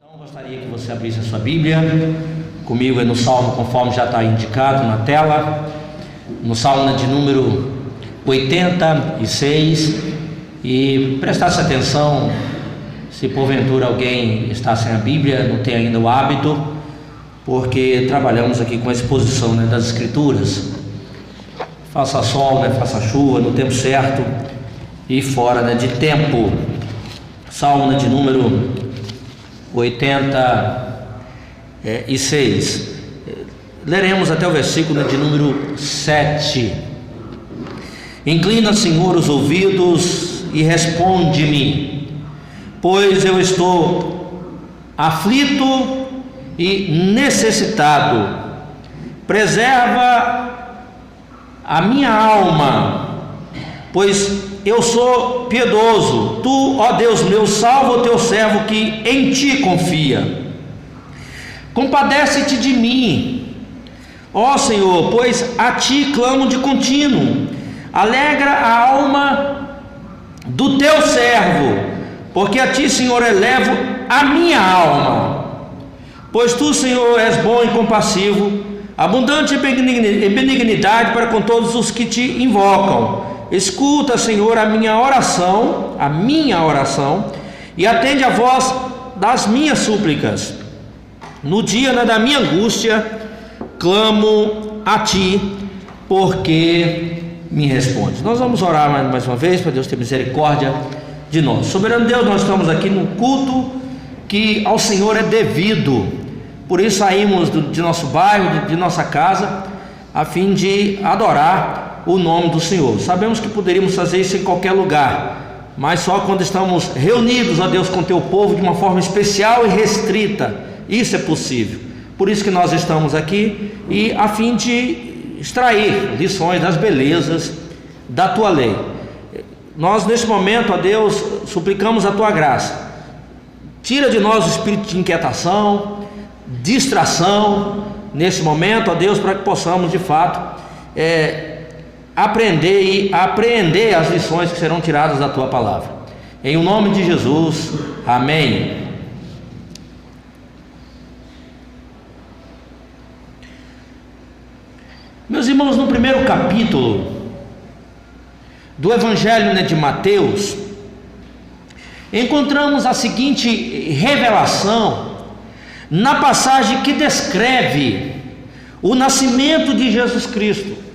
Então, gostaria que você abrisse a sua Bíblia comigo no Salmo, conforme já está indicado na tela, no Salmo de número 86, e prestasse atenção, se porventura alguém está sem a Bíblia, não tem ainda o hábito, porque trabalhamos aqui com a exposição das Escrituras, faça sol, faça chuva, no tempo certo e fora de tempo. Salmo de número 86, leremos até o versículo de número 7. Inclina, Senhor, os ouvidos e responde-me, pois eu estou aflito e necessitado. Preserva a minha alma, pois eu sou piedoso. Tu, ó Deus meu, salva o teu servo que em ti confia. Compadece-te de mim, ó Senhor, pois a ti clamo de contínuo. Alegra a alma do teu servo, porque a ti, Senhor, elevo a minha alma. Pois tu, Senhor, és bom e compassivo, abundante em benignidade para com todos os que te invocam. Escuta, Senhor, a minha oração, e atende a voz das minhas súplicas. No dia da minha angústia, clamo a ti, porque me respondes. Nós vamos orar mais uma vez, para Deus ter misericórdia de nós. Soberano Deus, nós estamos aqui num culto que ao Senhor é devido. Por isso saímos de nosso bairro, de nossa casa, a fim de adorar o nome do Senhor. Sabemos que poderíamos fazer isso em qualquer lugar, mas só quando estamos reunidos, ó Deus, com teu povo de uma forma especial e restrita, isso é possível. Por isso que nós estamos aqui, e a fim de extrair lições das belezas da tua lei. Nós neste momento, ó Deus, suplicamos a tua graça. Tira de nós o espírito de inquietação, distração nesse momento, ó Deus, para que possamos de fato aprender e apreender as lições que serão tiradas da tua palavra. Em o nome de Jesus, amém. Meus irmãos, no primeiro capítulo do Evangelho de Mateus, encontramos a seguinte revelação na passagem que descreve o nascimento de Jesus Cristo.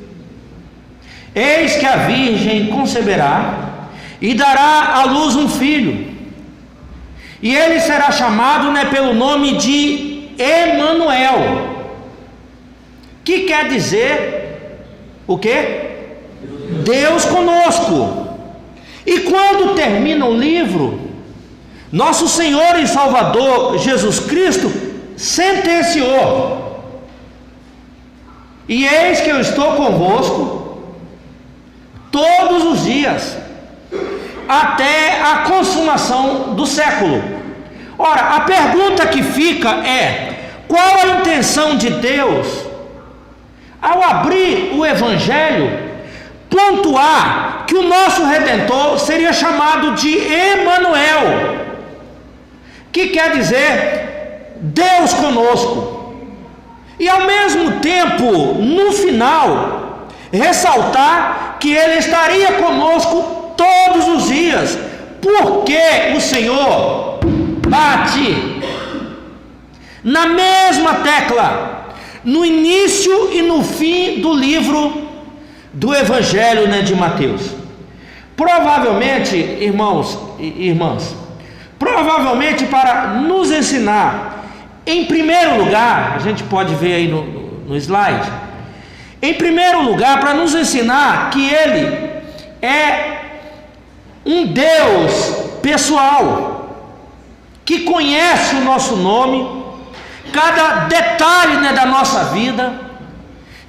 Eis que a virgem conceberá e dará à luz um filho, e ele será chamado pelo nome de Emanuel, que quer dizer o quê? Deus conosco. E quando termina o livro, nosso Senhor e Salvador Jesus Cristo sentenciou: e eis que eu estou convosco todos os dias, até a consumação do século. Ora, a pergunta que fica é: qual a intenção de Deus ao abrir o Evangelho, pontuar que o nosso Redentor seria chamado de Emanuel, que quer dizer Deus conosco, e ao mesmo tempo, no final, ressaltar que Ele estaria conosco todos os dias, porque o Senhor bate na mesma tecla no início e no fim do livro do Evangelho de Mateus. Provavelmente, irmãos e irmãs, provavelmente para nos ensinar, em primeiro lugar, a gente pode ver aí no slide, em primeiro lugar, para nos ensinar que Ele é um Deus pessoal, que conhece o nosso nome, cada detalhe da nossa vida,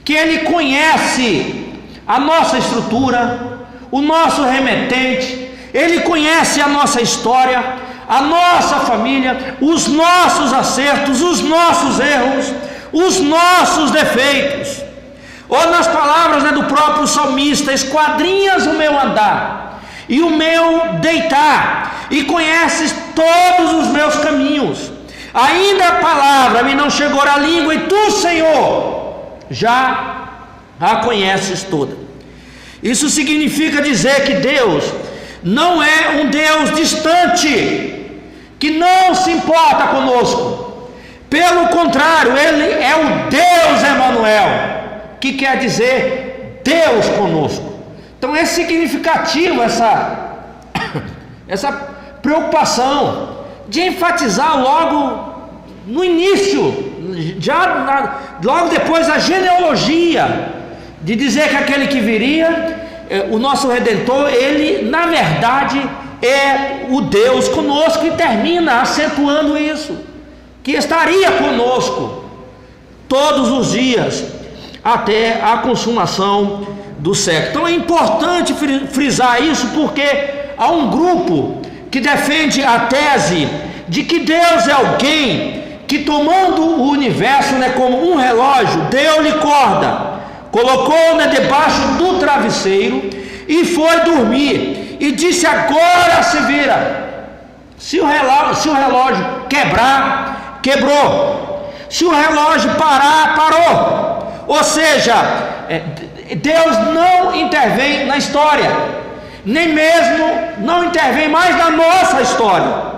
que Ele conhece a nossa estrutura, o nosso remetente, Ele conhece a nossa história, a nossa família, os nossos acertos, os nossos erros, os nossos defeitos. Ou nas palavras do próprio salmista: esquadrinhas o meu andar e o meu deitar, e conheces todos os meus caminhos. Ainda a palavra me não chegou à língua, e tu, Senhor, já a conheces toda. Isso significa dizer que Deus não é um Deus distante, que não se importa conosco. Pelo contrário, Ele é o Deus Emanuel, que quer dizer Deus conosco. Então é significativo essa preocupação de enfatizar logo no início, logo depois a genealogia, de dizer que aquele que viria, o nosso Redentor, ele na verdade é o Deus conosco, e termina acentuando isso, que estaria conosco todos os dias até a consumação do século. Então é importante frisar isso, porque há um grupo que defende a tese de que Deus é alguém que, tomando o universo, como um relógio, deu-lhe corda, colocou-na debaixo do travesseiro e foi dormir, e disse: agora se vira. Se o relógio quebrar, quebrou. Se o relógio parar, parou. Ou seja, Deus não intervém na história, nem mesmo não intervém mais na nossa história.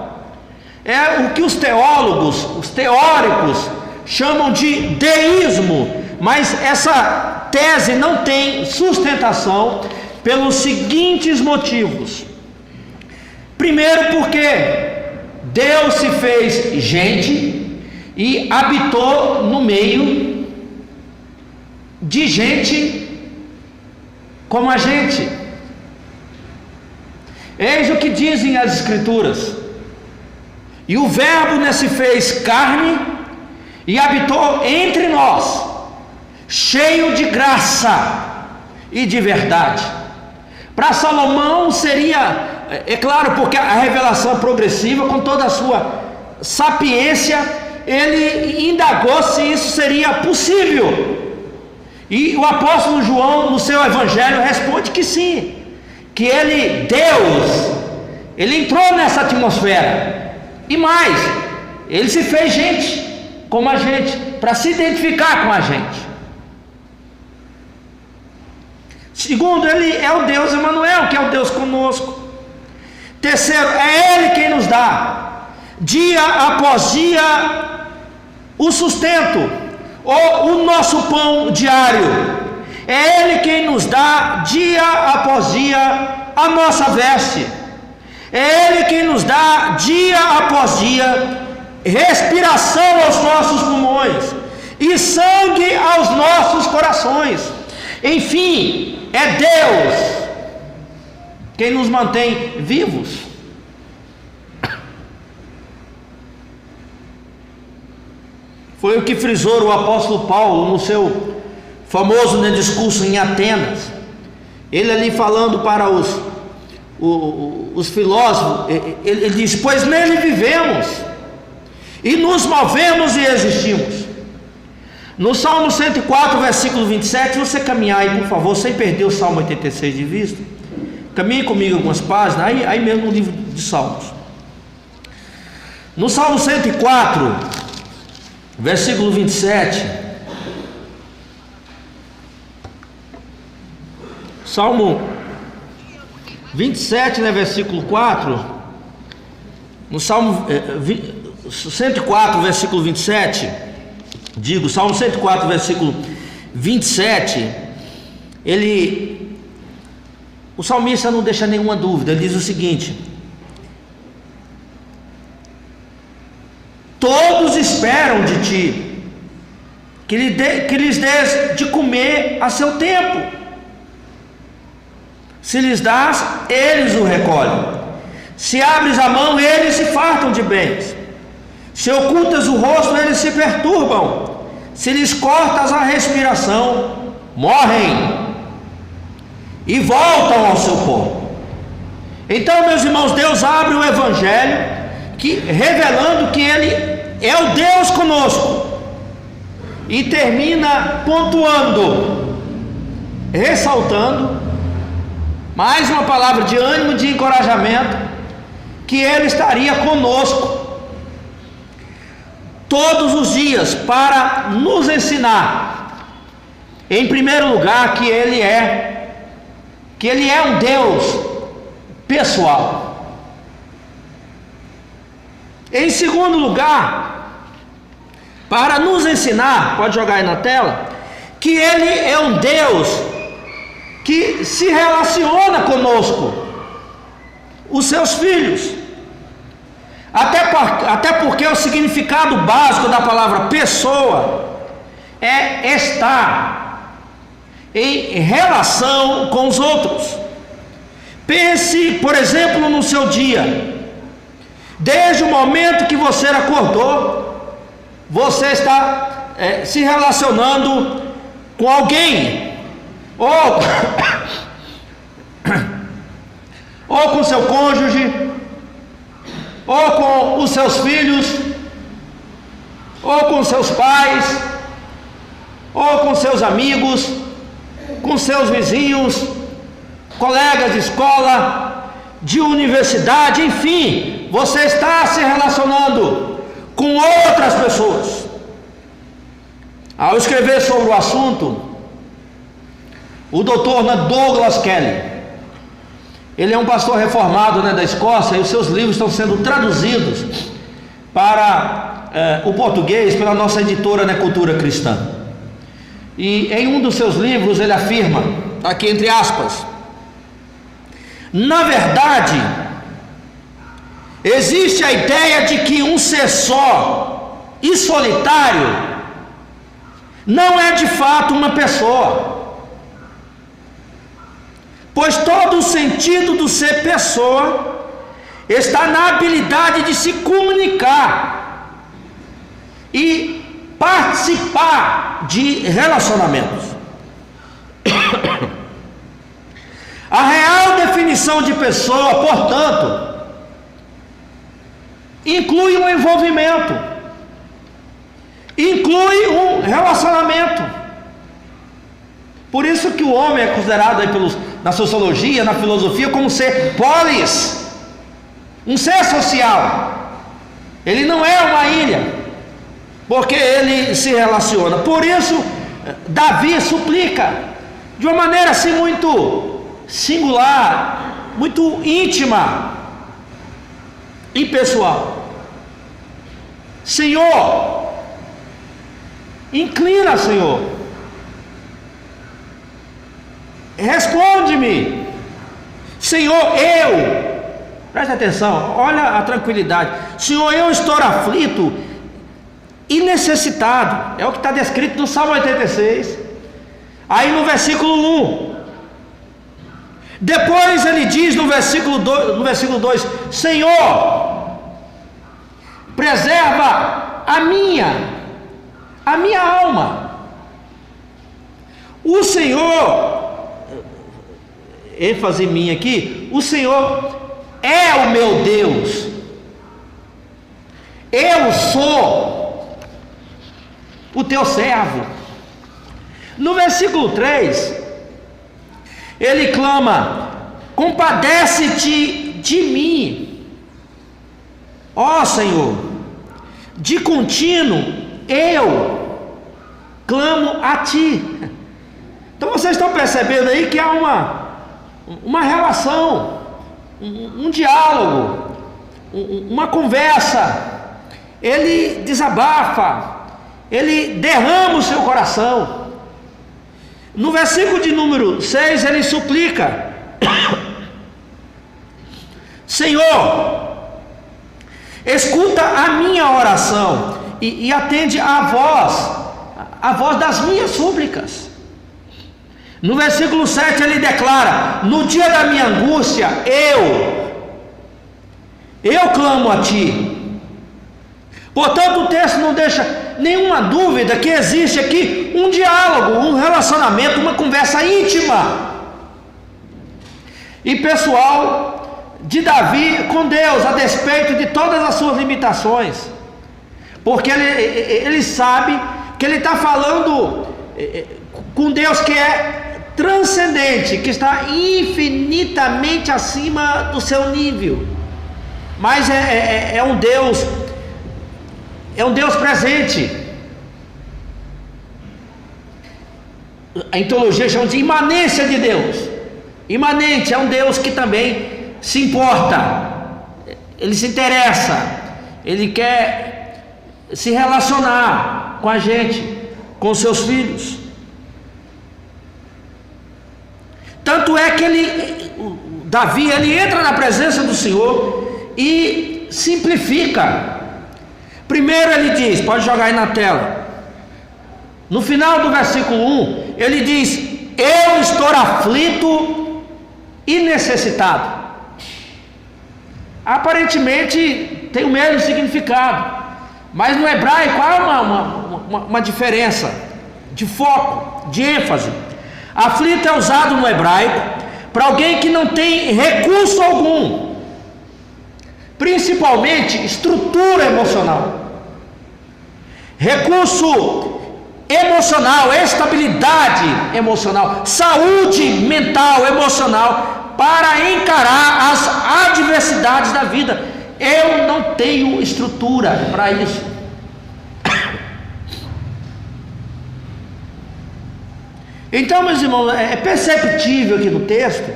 É o que os teólogos, os teóricos chamam de deísmo, mas essa tese não tem sustentação pelos seguintes motivos. Primeiro, porque Deus se fez gente e habitou no meio de gente como a gente. Eis o que dizem as Escrituras: e o Verbo se fez carne e habitou entre nós, cheio de graça e de verdade. Para Salomão seria, é claro, porque a revelação progressiva, com toda a sua sapiência, ele indagou se isso seria possível, e o apóstolo João, no seu evangelho, responde que sim, que Deus, ele entrou nessa atmosfera, e mais, ele se fez gente como a gente, para se identificar com a gente. Segundo, ele é o Deus Emanuel, que é o Deus conosco. Terceiro, é Ele quem nos dá, dia após dia, o sustento, ou o nosso pão diário. É Ele quem nos dá, dia após dia, a nossa veste. É Ele quem nos dá, dia após dia, respiração aos nossos pulmões e sangue aos nossos corações. Enfim, é Deus quem nos mantém vivos. Foi o que frisou o apóstolo Paulo no seu famoso discurso em Atenas. Ele ali falando para os filósofos, ele diz: pois nele vivemos e nos movemos e existimos. No Salmo 104, versículo 27, você caminhar aí, por favor, sem perder o Salmo 86 de vista. Caminhe comigo algumas páginas, aí mesmo no livro de Salmos. No Salmo 104, versículo 27. Salmo 27, versículo 4. No Salmo 104, versículo 27. Salmo 104, versículo 27, o salmista não deixa nenhuma dúvida, ele diz o seguinte: todos esperam de ti, que lhes des de comer a seu tempo, se lhes dás, eles o recolhem, se abres a mão, eles se fartam de bens, se ocultas o rosto, eles se perturbam, se lhes cortas a respiração, morrem e voltam ao seu pó. Então, meus irmãos, Deus abre o evangelho revelando que Ele é o Deus conosco, e termina pontuando, ressaltando, mais uma palavra de ânimo, de encorajamento, que Ele estaria conosco. todos os dias para nos ensinar, em primeiro lugar, que Ele é um Deus pessoal. Em segundo lugar, para nos ensinar, pode jogar aí na tela, que Ele é um Deus que se relaciona conosco, os seus filhos. Até porque o significado básico da palavra pessoa é estar em relação com os outros. Pense, por exemplo, no seu dia. Desde o momento que você acordou, você está se relacionando com alguém, ou com seu cônjuge, ou com os seus filhos, ou com seus pais, ou com seus amigos, com seus vizinhos, colegas de escola, de universidade, enfim, você está se relacionando com outras pessoas. Ao escrever sobre o assunto, o Dr. Douglas Kelly, ele é um pastor reformado, da Escócia, e os seus livros estão sendo traduzidos para o português pela nossa editora, Cultura Cristã. E em um dos seus livros ele afirma, aqui entre aspas: na verdade, existe a ideia de que um ser só e solitário não é de fato uma pessoa, pois todo o sentido do ser pessoa está na habilidade de se comunicar e participar de relacionamentos. A real definição de pessoa, portanto, inclui um envolvimento, inclui um relacionamento. Por isso que o homem é considerado aí na sociologia, na filosofia, como ser polis, um ser social. Ele não é uma ilha, porque ele se relaciona. Por isso Davi suplica de uma maneira assim muito singular, muito íntima e pessoal: Senhor, inclina, Senhor, responde-me, Senhor, preste atenção, olha a tranquilidade, Senhor, eu estou aflito e necessitado, é o que está descrito no Salmo 86, aí no versículo 1, depois ele diz no versículo 2, Senhor, preserva a minha alma. O Senhor, ênfase minha aqui, o Senhor é o meu Deus, eu sou o teu servo. No versículo 3, ele clama: compadece-te de mim, ó Senhor, de contínuo eu clamo a ti. Então vocês estão percebendo aí que há uma relação, um diálogo, uma conversa. Ele desabafa, ele derrama o seu coração. No versículo de número 6 ele suplica: Senhor, escuta a minha oração e atende a voz das minhas súplicas. No versículo 7 ele declara: no dia da minha angústia eu clamo a ti. Portanto, o texto não deixa nenhuma dúvida que existe aqui um diálogo, um relacionamento, uma conversa íntima e pessoal de Davi com Deus, a despeito de todas as suas limitações, porque ele sabe que ele está falando com Deus que é transcendente, que está infinitamente acima do seu nível, mas é um Deus é um Deus presente. A teologia chama de imanência de Deus. Imanente é um Deus que também se importa, ele se interessa, ele quer se relacionar com a gente, com os seus filhos. Tanto é que Davi, ele entra na presença do Senhor e simplifica. Primeiro ele diz, pode jogar aí na tela, no final do versículo 1, ele diz: eu estou aflito e necessitado. Aparentemente tem o mesmo significado, mas no hebraico há uma diferença de foco, de ênfase. Aflito é usado no hebraico para alguém que não tem recurso algum, principalmente estrutura emocional, recurso emocional, estabilidade emocional, saúde mental, emocional, para encarar as adversidades da vida. Eu não tenho estrutura para isso. Então, meus irmãos, é perceptível aqui no texto,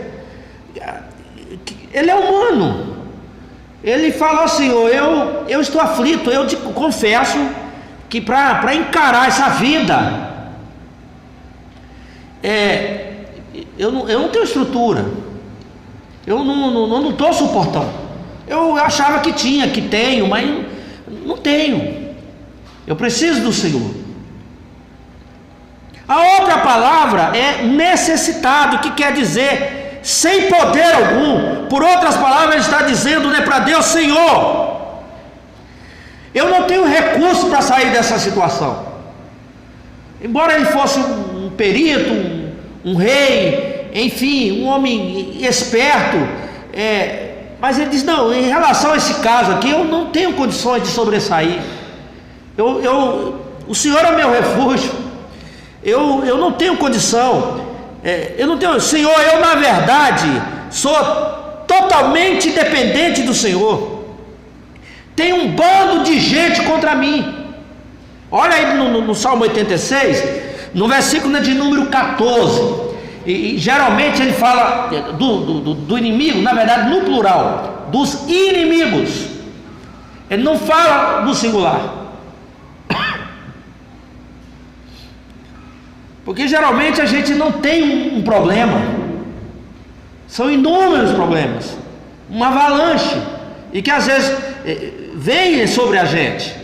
ele é humano. Ele fala assim: eu estou aflito, eu te confesso que para encarar essa vida, eu não tenho estrutura, eu não estou suportando. Eu achava que tinha, que tenho, mas não tenho. Eu preciso do Senhor. A outra palavra é necessitado, que quer dizer sem poder algum. Por outras palavras, ele está dizendo, né, para Deus: Senhor, eu não tenho recurso para sair dessa situação. Embora ele fosse um perito, um rei, enfim, um homem esperto, mas ele diz: não, em relação a esse caso aqui, eu não tenho condições de sobressair. O Senhor é meu refúgio. Eu não tenho condição. Senhor, eu na verdade sou totalmente dependente do Senhor. Tem um bando de gente contra mim. Olha aí no Salmo 86, no versículo de número 14. E geralmente ele fala do inimigo, na verdade no plural, dos inimigos. Ele não fala no singular. Porque geralmente a gente não tem um problema, são inúmeros problemas, uma avalanche, e que às vezes vem sobre a gente.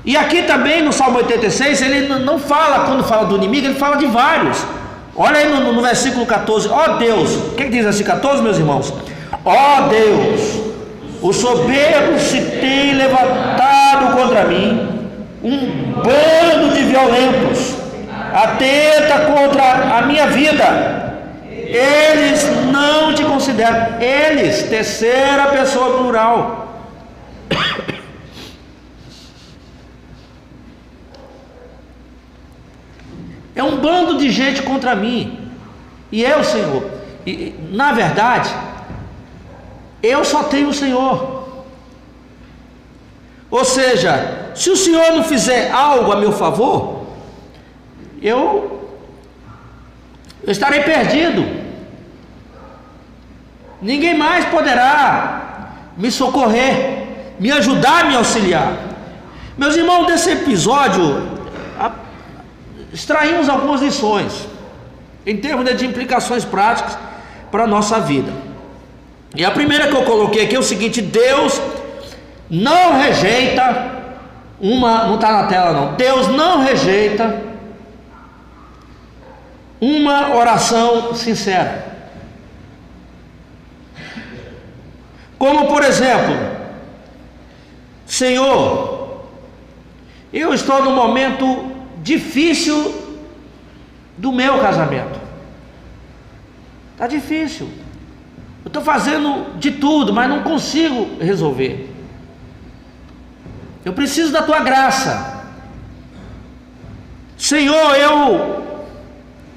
E aqui também no Salmo 86, ele não fala, quando fala do inimigo, ele fala de vários. Olha aí no versículo 14: ó Deus, o que diz assim 14, meus irmãos? Ó Deus, os soberbos se têm levantado contra mim, um bando de violentos atenta contra a minha vida. Eles não te consideram. Eles, terceira pessoa plural. É um bando de gente contra mim. E eu, Senhor, na verdade, eu só tenho o Senhor. Ou seja, se o Senhor não fizer algo a meu favor, eu estarei perdido. Ninguém mais poderá me socorrer, me ajudar, me auxiliar. Meus irmãos, desse episódio extraímos algumas lições em termos de implicações práticas para a nossa vida. E a primeira que eu coloquei aqui é o seguinte: Deus não rejeita não está na tela não, Deus não rejeita uma oração sincera. Como por exemplo: Senhor, eu estou num momento difícil do meu casamento. Está difícil. Eu estou fazendo de tudo, mas não consigo resolver. Eu preciso da tua graça. Senhor,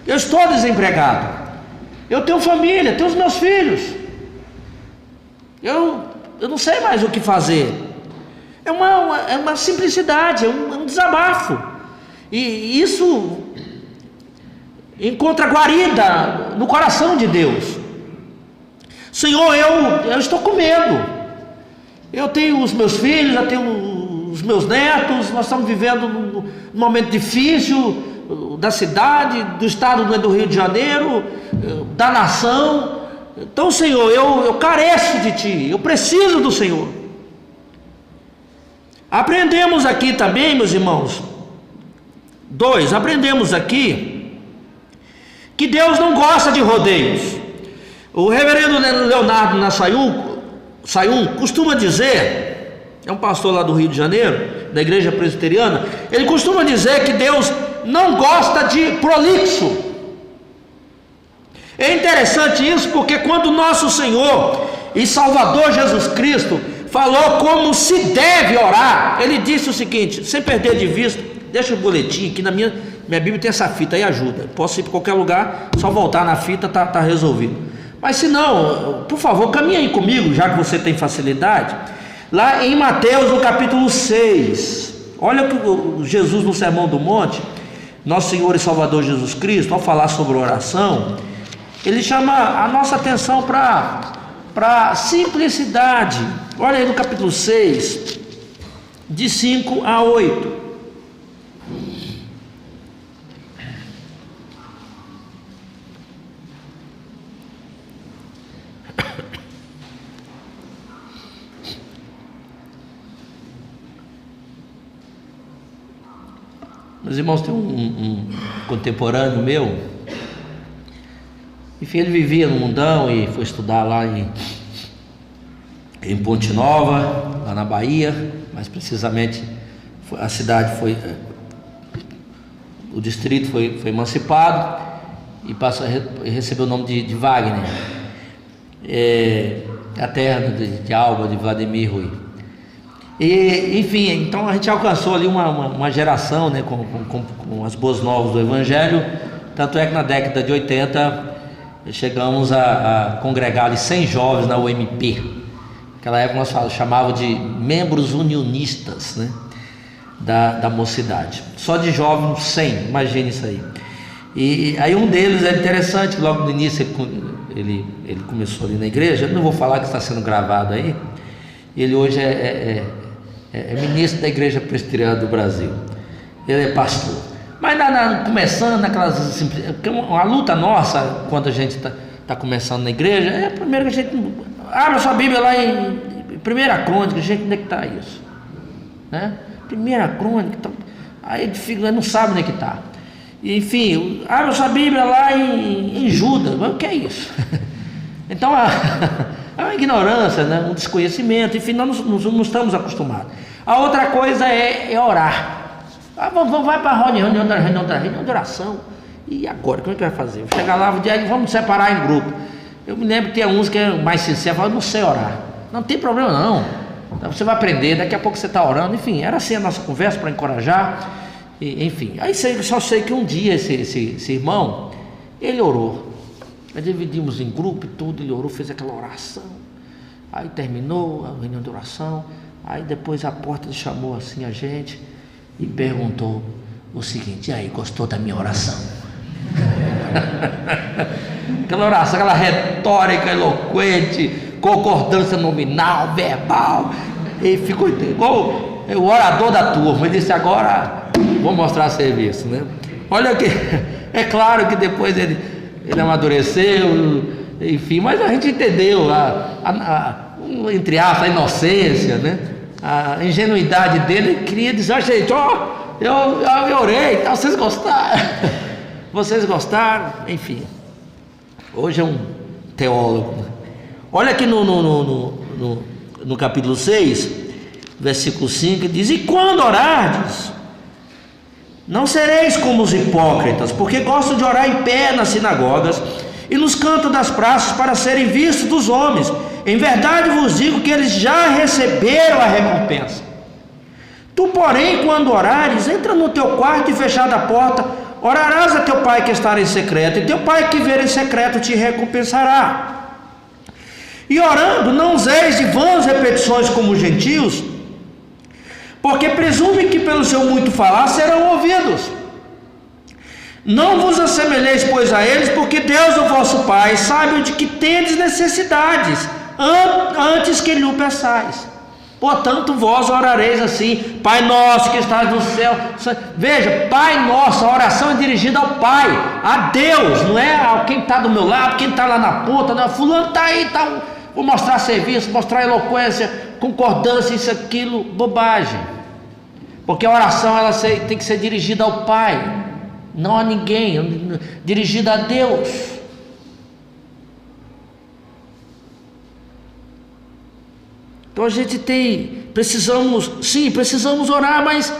eu estou desempregado. Eu tenho família, tenho os meus filhos. Eu não sei mais o que fazer. É uma simplicidade, é um desabafo. E isso encontra guarida no coração de Deus. Senhor, eu estou com medo. Eu tenho os meus filhos, eu tenho os meus netos, nós estamos vivendo num momento difícil da cidade, do estado do Rio de Janeiro, da nação. Então, Senhor, eu careço de Ti, eu preciso do Senhor. Aprendemos aqui também, meus irmãos, aprendemos aqui que Deus não gosta de rodeios. O reverendo Leonardo Sayum costuma dizer, é um pastor lá do Rio de Janeiro, da igreja presbiteriana, ele costuma dizer que Deus não gosta de prolixo. É interessante isso, porque quando nosso Senhor e Salvador Jesus Cristo falou como se deve orar, ele disse o seguinte, sem perder de vista, deixa o boletim aqui na minha Bíblia, tem essa fita aí, ajuda, posso ir para qualquer lugar, só voltar na fita, tá resolvido. Mas se não, por favor, caminha aí comigo, já que você tem facilidade, lá em Mateus no capítulo 6, olha que Jesus no Sermão do Monte, nosso Senhor e Salvador Jesus Cristo, ao falar sobre oração, ele chama a nossa atenção para simplicidade. Olha aí no capítulo 6, de 5 a 8. Meus irmãos, tem um contemporâneo meu, enfim, ele vivia no mundão e foi estudar lá em Ponte Nova, lá na Bahia, mais precisamente a cidade foi, o distrito foi emancipado e recebeu o nome de Wagner, a terra de Alba, de Vladimir Rui. E, enfim, então a gente alcançou ali uma geração, né, com as boas novas do Evangelho, tanto é que na década de 80 chegamos a congregar ali 100 jovens na UMP. Naquela época nós chamávamos de membros unionistas, né, da mocidade, só de jovens 100, imagine isso aí. E aí um deles é interessante, que logo no início ele começou ali na igreja, eu não vou falar que está sendo gravado aí, ele hoje é ministro da Igreja Presbiteriana do Brasil, ele é pastor, mas começando naquelas, uma luta nossa, quando a gente está começando na igreja, primeiro que a gente abre a sua Bíblia lá em 1 Crônica, gente, onde é que está isso? Né? 1 Crônica, aí ele fica, não sabe onde é que está, enfim, abre a sua Bíblia lá em Judas, mas o que é isso? Então é uma ignorância, né? Um desconhecimento, enfim, nós não estamos acostumados. A outra coisa é orar. Vai para a reunião de oração. E agora, como é que vai fazer? Vou chegar lá, vamos separar em grupo. Eu me lembro que tem uns que é mais sincero, falam, não sei orar. Não tem problema não. Então, você vai aprender, daqui a pouco você está orando. Enfim, era assim a nossa conversa para encorajar. Enfim, aí só sei que um dia esse irmão, ele orou. Nós dividimos em grupo e tudo, ele orou, fez aquela oração, aí terminou a reunião de oração, aí depois a porta chamou assim a gente e perguntou o seguinte, e aí, gostou da minha oração? Aquela oração, aquela retórica eloquente, concordância nominal, verbal, e ficou igual o orador da turma. Ele disse, agora vou mostrar serviço, né? Olha que, é claro que depois ele amadureceu, enfim, mas a gente entendeu entre aspas, a inocência, né? A ingenuidade dele. Ele queria dizer, gente, eu orei, tá? Vocês gostaram, enfim, hoje é um teólogo. Olha aqui no capítulo 6, versículo 5, diz, e quando orardes, não sereis como os hipócritas, porque gostam de orar em pé nas sinagogas e nos cantos das praças para serem vistos dos homens. Em verdade vos digo que eles já receberam a recompensa. Tu, porém, quando orares, entra no teu quarto e fechada a porta, orarás a teu pai que está em secreto, e teu pai que vê em secreto te recompensará. E orando, não useis de vãs repetições como os gentios, porque presumem que pelo seu muito falar serão ouvidos. Não vos assemelheis, pois, a eles, porque Deus, o vosso Pai, sabe de que tendes necessidades, antes que lhe o peçais. Portanto, vós orareis assim: Pai nosso que estás no céu. Veja, Pai nosso, a oração é dirigida ao Pai, a Deus, não é a quem está do meu lado, quem está lá na ponta, não. Fulano está aí, tá, vou mostrar serviço, mostrar eloquência, concordância, isso, aquilo, bobagem. Porque a oração ela tem que ser dirigida ao Pai, não a ninguém, dirigida a Deus. Então a gente precisamos orar, mas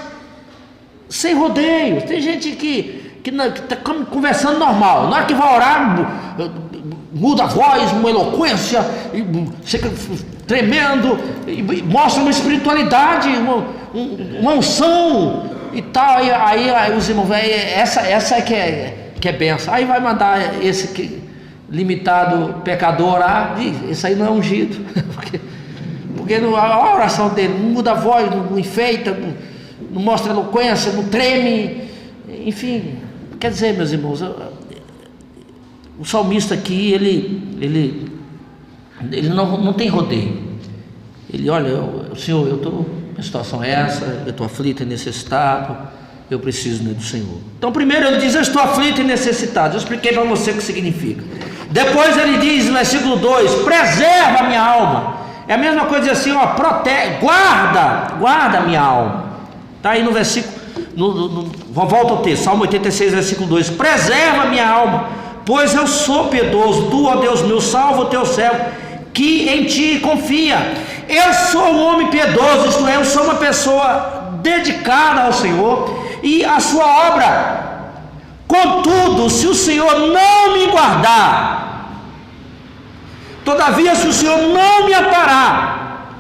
sem rodeios. Tem gente que está conversando normal, na hora que vai orar, muda a voz, uma eloquência, chega tremendo, mostra uma espiritualidade, uma unção e tal. Aí os irmãos, essa é que é benção. Aí vai mandar esse limitado pecador orar, esse aí não é ungido, porque a oração dele não muda a voz, não enfeita, não mostra eloquência, não treme, enfim. Quer dizer, meus irmãos, o salmista aqui, ele não tem rodeio. Ele, olha, Senhor, minha situação é essa, eu estou aflito e necessitado, eu preciso do Senhor. Então primeiro ele diz: eu estou aflito e necessitado. Eu expliquei para você o que significa. Depois ele diz no versículo 2: preserva a minha alma. É a mesma coisa dizer assim, ó, protege, guarda a minha alma. Está aí no versículo, volta ao texto, Salmo 86, versículo 2: preserva a minha alma, pois eu sou piedoso. Tu, ó Deus meu, salva o teu servo, que em ti confia. Eu sou um homem piedoso, isto é, eu sou uma pessoa dedicada ao Senhor e à sua obra. Contudo, se o Senhor não me guardar, todavia, se o Senhor não me amparar,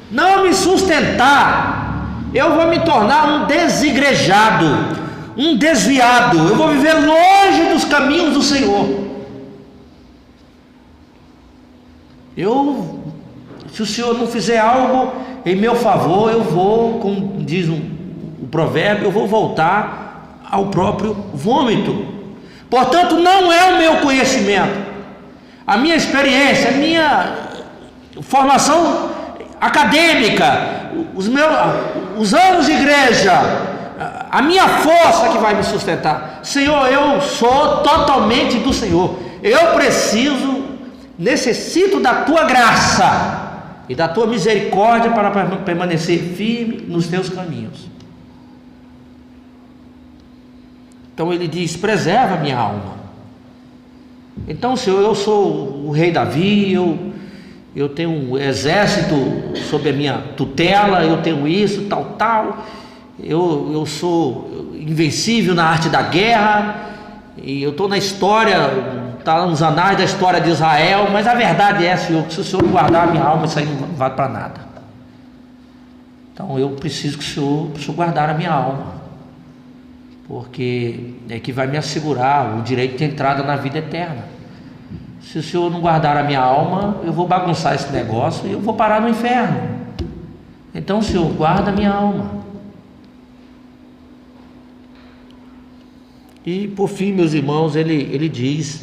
não me sustentar, eu vou me tornar um desigrejado, um desviado. Eu vou viver longe dos caminhos do Senhor. Se o Senhor não fizer algo em meu favor, eu vou, como diz o provérbio, eu vou voltar ao próprio vômito. Portanto, não é o meu conhecimento, a minha experiência, a minha formação acadêmica, os anos de igreja, a minha força que vai me sustentar. Senhor, eu sou totalmente do Senhor. Eu necessito da tua graça e da tua misericórdia para permanecer firme nos teus caminhos. Então ele diz: preserva a minha alma. Então, Senhor, eu sou o rei Davi, eu tenho um exército sob a minha tutela, eu tenho isso, tal, eu sou invencível na arte da guerra, e eu estou na história, está nos anais da história de Israel, mas a verdade é, Senhor, que se o Senhor guardar a minha alma, isso aí não vale para nada. Então eu preciso que o Senhor guardar a minha alma, porque é que vai me assegurar o direito de entrada na vida eterna. Se o Senhor não guardar a minha alma, eu vou bagunçar esse negócio e eu vou parar no inferno. Então, Senhor, guarda a minha alma. E por fim, meus irmãos, ele diz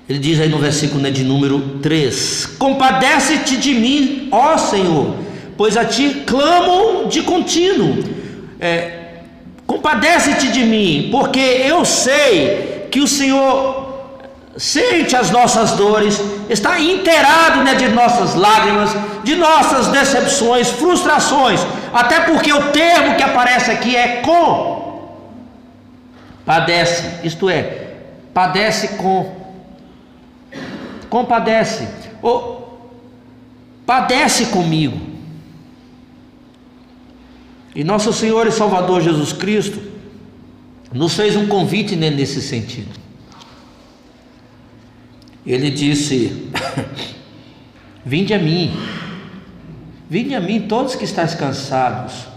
aí no versículo de número 3: compadece-te de mim, ó Senhor, pois a ti clamo de contínuo. Compadece-te de mim, porque eu sei que o Senhor sente as nossas dores, está inteirado de nossas lágrimas, de nossas decepções, frustrações, até porque o termo que aparece aqui é padece, isto é, padece compadece, ou padece comigo. E nosso Senhor e Salvador Jesus Cristo nos fez um convite nesse sentido. Ele disse: vinde a mim todos que estáis cansados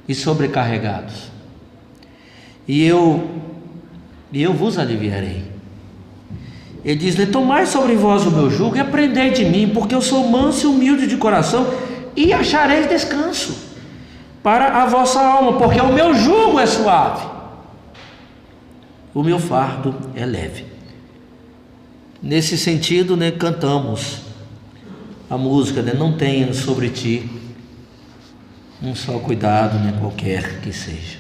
e sobrecarregados, e eu vos aliviarei. Ele diz: tomai sobre vós o meu jugo e aprendei de mim, porque eu sou manso e humilde de coração, e achareis descanso para a vossa alma, porque o meu jugo é suave, o meu fardo é leve. Nesse sentido, cantamos a música, não tenha sobre ti um só cuidado, qualquer que seja.